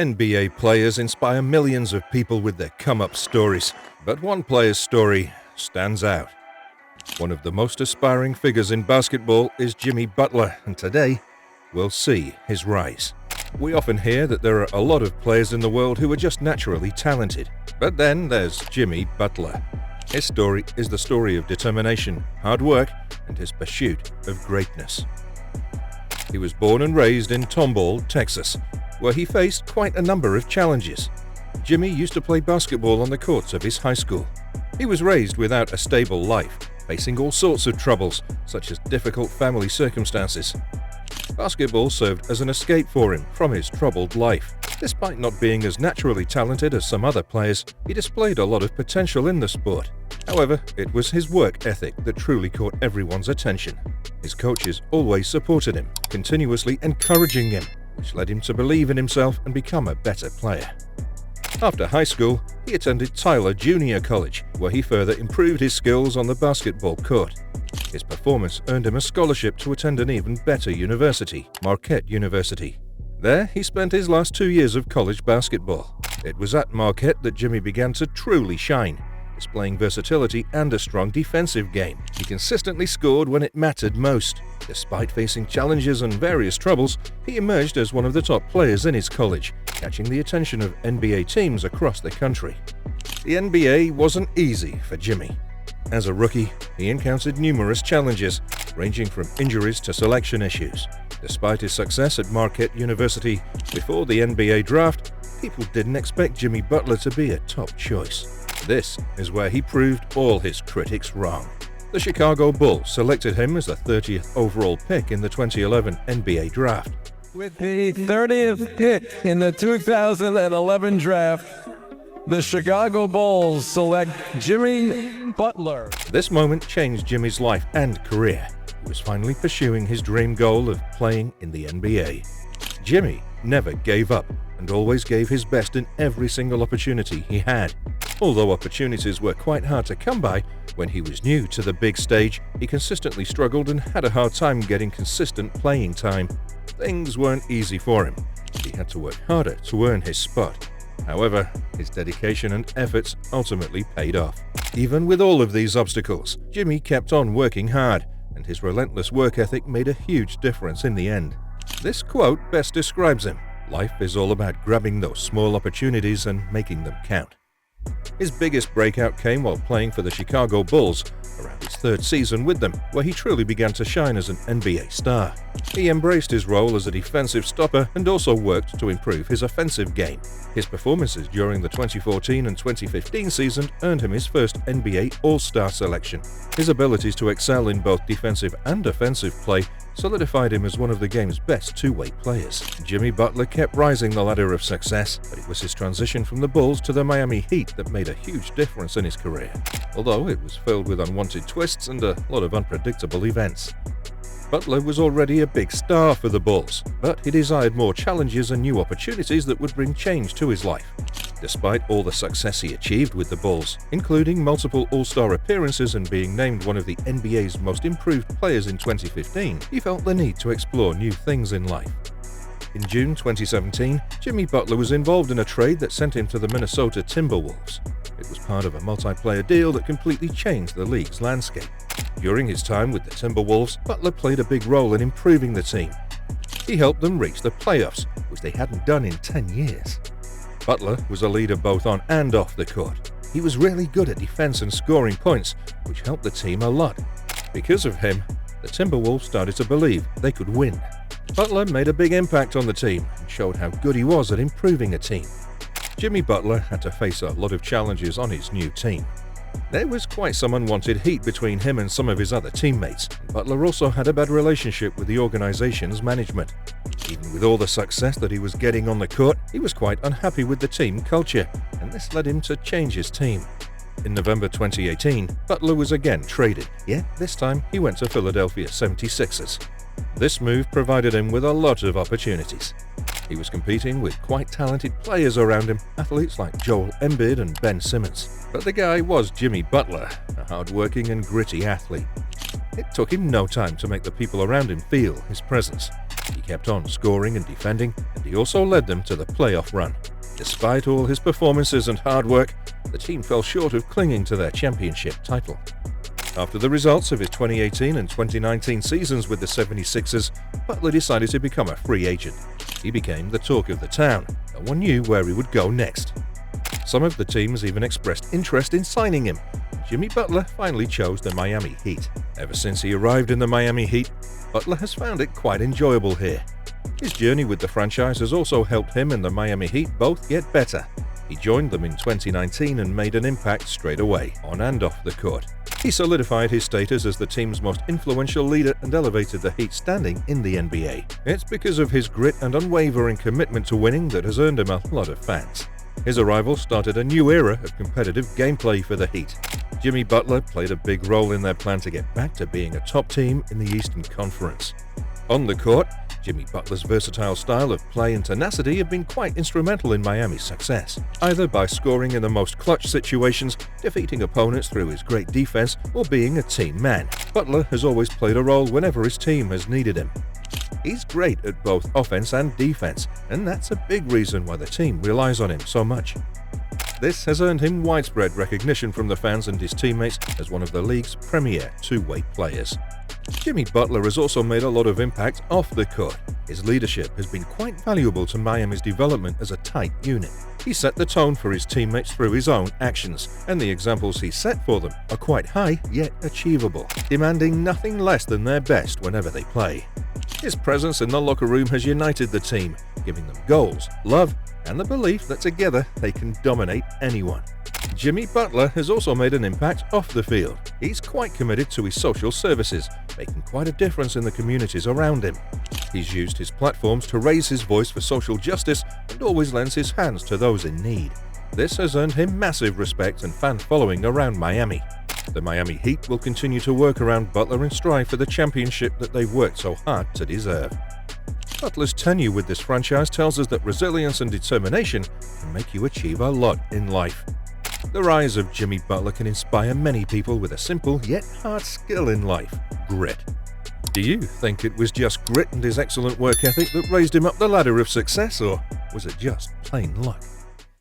NBA players inspire millions of people with their come-up stories, but one player's story stands out. One of the most aspiring figures in basketball is Jimmy Butler, and today we'll see his rise. We often hear that there are a lot of players in the world who are just naturally talented, but then there's Jimmy Butler. His story is the story of determination, hard work, and his pursuit of greatness. He was born and raised in Tomball, Texas, where he faced quite a number of challenges. Jimmy used to play basketball on the courts of his high school. He was raised without a stable life, facing all sorts of troubles, such as difficult family circumstances. Basketball served as an escape for him from his troubled life. Despite not being as naturally talented as some other players, he displayed a lot of potential in the sport. However, it was his work ethic that truly caught everyone's attention. His coaches always supported him, continuously encouraging him, which led him to believe in himself and become a better player. After high school, he attended Tyler Junior College, where he further improved his skills on the basketball court. His performance earned him a scholarship to attend an even better university, Marquette University. There, he spent his last 2 years of college basketball. It was at Marquette that Jimmy began to truly shine, displaying versatility and a strong defensive game. He consistently scored when it mattered most. Despite facing challenges and various troubles, he emerged as one of the top players in his college, catching the attention of NBA teams across the country. The NBA wasn't easy for Jimmy. As a rookie, he encountered numerous challenges, ranging from injuries to selection issues. Despite his success at Marquette University before the NBA draft, people didn't expect Jimmy Butler to be a top choice. This is where he proved all his critics wrong. The Chicago Bulls selected him as the 30th overall pick in the 2011 NBA draft. With the 30th pick in the 2011 draft, the Chicago Bulls select Jimmy Butler. This moment changed Jimmy's life and career. He was finally pursuing his dream goal of playing in the NBA. Jimmy never gave up and always gave his best in every single opportunity he had. Although opportunities were quite hard to come by, when he was new to the big stage, he consistently struggled and had a hard time getting consistent playing time. Things weren't easy for him. He had to work harder to earn his spot. However, his dedication and efforts ultimately paid off. Even with all of these obstacles, Jimmy kept on working hard, and his relentless work ethic made a huge difference in the end. This quote best describes him. Life is all about grabbing those small opportunities and making them count. His biggest breakout came while playing for the Chicago Bulls, around his third season with them, where he truly began to shine as an NBA star. He embraced his role as a defensive stopper and also worked to improve his offensive game. His performances during the 2014 and 2015 season earned him his first NBA All-Star selection. His abilities to excel in both defensive and offensive play solidified him as one of the game's best two-way players. Jimmy Butler kept rising the ladder of success, but it was his transition from the Bulls to the Miami Heat that made a huge difference in his career, although it was filled with unwanted twists and a lot of unpredictable events. Butler was already a big star for the Bulls, but he desired more challenges and new opportunities that would bring change to his life. Despite all the success he achieved with the Bulls, including multiple All-Star appearances and being named one of the NBA's most improved players in 2015, he felt the need to explore new things in life. In June 2017, Jimmy Butler was involved in a trade that sent him to the Minnesota Timberwolves. It was part of a multiplayer deal that completely changed the league's landscape. During his time with the Timberwolves, Butler played a big role in improving the team. He helped them reach the playoffs, which they hadn't done in 10 years. Butler was a leader both on and off the court. He was really good at defense and scoring points, which helped the team a lot. Because of him, the Timberwolves started to believe they could win. Butler made a big impact on the team and showed how good he was at improving a team. Jimmy Butler had to face a lot of challenges on his new team. There was quite some unwanted heat between him and some of his other teammates. Butler also had a bad relationship with the organization's management. Even with all the success that he was getting on the court, he was quite unhappy with the team culture, and this led him to change his team. In November 2018, Butler was again traded, yet this time he went to Philadelphia 76ers. This move provided him with a lot of opportunities. He was competing with quite talented players around him, athletes like Joel Embiid and Ben Simmons. But the guy was Jimmy Butler, a hard-working and gritty athlete. It took him no time to make the people around him feel his presence. He kept on scoring and defending, and he also led them to the playoff run. Despite all his performances and hard work, the team fell short of clinging to their championship title. After the results of his 2018 and 2019 seasons with the 76ers, Butler decided to become a free agent. He became the talk of the town. No one knew where he would go next. Some of the teams even expressed interest in signing him. Jimmy Butler finally chose the Miami Heat. Ever since he arrived in the Miami Heat, Butler has found it quite enjoyable here. His journey with the franchise has also helped him and the Miami Heat both get better. He joined them in 2019 and made an impact straight away, on and off the court. He solidified his status as the team's most influential leader and elevated the Heat's standing in the NBA. It's because of his grit and unwavering commitment to winning that has earned him a lot of fans. His arrival started a new era of competitive gameplay for the Heat. Jimmy Butler played a big role in their plan to get back to being a top team in the Eastern Conference. On the court, Jimmy Butler's versatile style of play and tenacity have been quite instrumental in Miami's success, either by scoring in the most clutch situations, defeating opponents through his great defense, or being a team man. Butler has always played a role whenever his team has needed him. He's great at both offense and defense, and that's a big reason why the team relies on him so much. This has earned him widespread recognition from the fans and his teammates as one of the league's premier two-way players. Jimmy Butler has also made a lot of impact off the court. His leadership has been quite valuable to Miami's development as a tight unit. He set the tone for his teammates through his own actions, and the examples he set for them are quite high yet achievable, demanding nothing less than their best whenever they play. His presence in the locker room has united the team, giving them goals, love, and the belief that together they can dominate anyone. Jimmy Butler has also made an impact off the field. He's quite committed to his social services, making quite a difference in the communities around him. He's used his platforms to raise his voice for social justice and always lends his hands to those in need. This has earned him massive respect and fan following around Miami. The Miami Heat will continue to work around Butler and strive for the championship that they've worked so hard to deserve. Butler's tenure with this franchise tells us that resilience and determination can make you achieve a lot in life. The rise of Jimmy Butler can inspire many people with a simple yet hard skill in life: grit. Do you think it was just grit and his excellent work ethic that raised him up the ladder of success, or was it just plain luck?